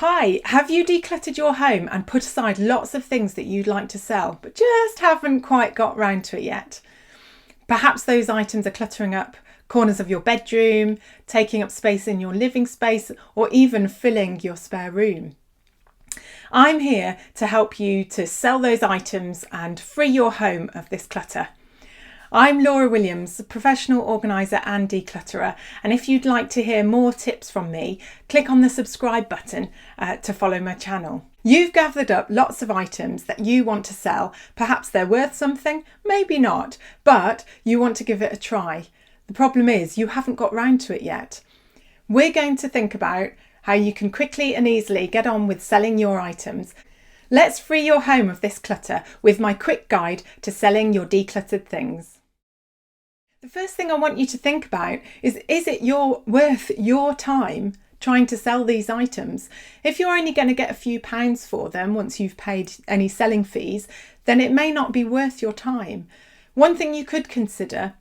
Hi, have you decluttered your home and put aside lots of things that you'd like to sell, but just haven't quite got round to it yet? Perhaps those items are cluttering up corners of your bedroom, taking up space in your living space, or even filling your spare room. I'm here to help you to sell those items and free your home of this clutter. I'm Laura Williams, professional organiser and declutterer, and if you'd like to hear more tips from me, click on the subscribe button to follow my channel. You've gathered up lots of items that you want to sell. Perhaps they're worth something, maybe not, but you want to give it a try. The problem is you haven't got round to it yet. We're going to think about how you can quickly and easily get on with selling your items. Let's free your home of this clutter with my quick guide to selling your decluttered things. The first thing I want you to think about is it worth your time trying to sell these items? If you're only going to get a few pounds for them once you've paid any selling fees, then it may not be worth your time. One thing you could consider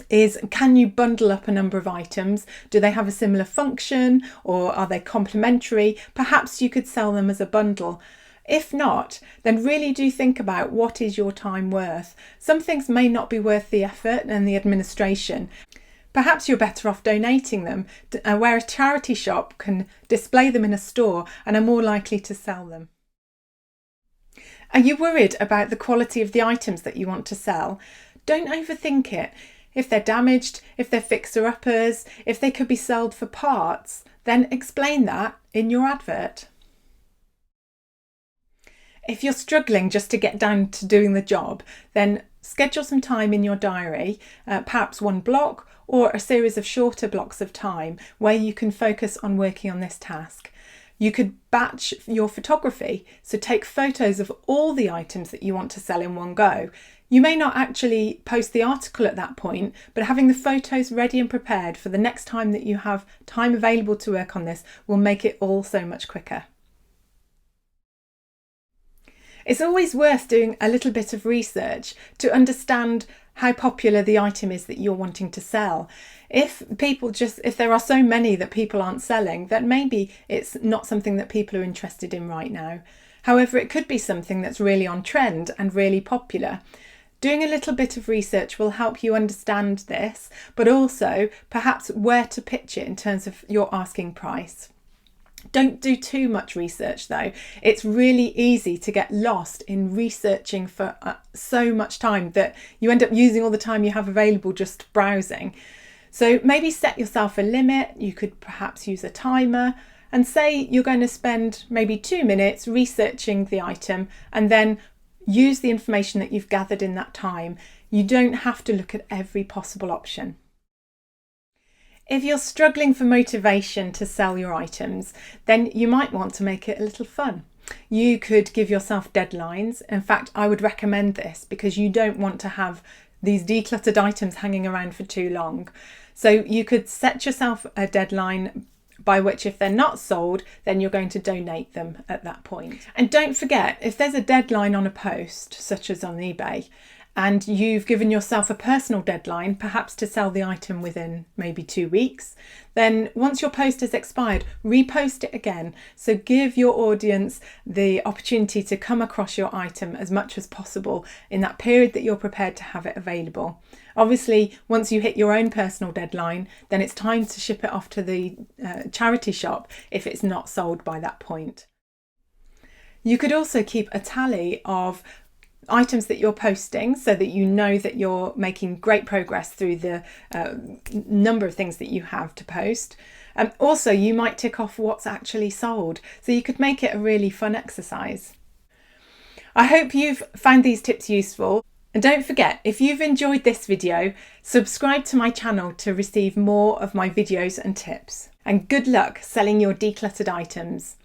is, can you bundle up a number of items? Do they have a similar function, or are they complementary? Perhaps you could sell them as a bundle. If not, then really do think about what is your time worth. Some things may not be worth the effort and the administration. Perhaps you're better off donating them, where a charity shop can display them in a store and are more likely to sell them. Are you worried about the quality of the items that you want to sell? Don't overthink it. If they're damaged, if they're fixer-uppers, if they could be sold for parts, then explain that in your advert. If you're struggling just to get down to doing the job, then schedule some time in your diary, perhaps one block or a series of shorter blocks of time where you can focus on working on this task. You could batch your photography, so take photos of all the items that you want to sell in one go. You may not actually post the article at that point, but having the photos ready and prepared for the next time that you have time available to work on this will make it all so much quicker. It's always worth doing a little bit of research to understand how popular the item is that you're wanting to sell. If there are so many that people aren't selling, then maybe it's not something that people are interested in right now. However, it could be something that's really on trend and really popular. Doing a little bit of research will help you understand this, but also perhaps where to pitch it in terms of your asking price. Don't do too much research though. It's really easy to get lost in researching for so much time that you end up using all the time you have available just browsing. So maybe set yourself a limit. You could perhaps use a timer and say you're going to spend maybe 2 minutes researching the item and then use the information that you've gathered in that time. You don't have to look at every possible option. If you're struggling for motivation to sell your items, then you might want to make it a little fun. You could give yourself deadlines. In fact, I would recommend this because you don't want to have these decluttered items hanging around for too long. So you could set yourself a deadline by which, if they're not sold, then you're going to donate them at that point. And don't forget, if there's a deadline on a post, such as on eBay, and you've given yourself a personal deadline, perhaps to sell the item within maybe 2 weeks, then once your post has expired, repost it again. So give your audience the opportunity to come across your item as much as possible in that period that you're prepared to have it available. Obviously, once you hit your own personal deadline, then it's time to ship it off to the charity shop if it's not sold by that point. You could also keep a tally of items that you're posting so that you know that you're making great progress through the number of things that you have to post. Also, you might tick off what's actually sold, so you could make it a really fun exercise. I hope you've found these tips useful. And don't forget, if you've enjoyed this video, subscribe to my channel to receive more of my videos and tips. And good luck selling your decluttered items.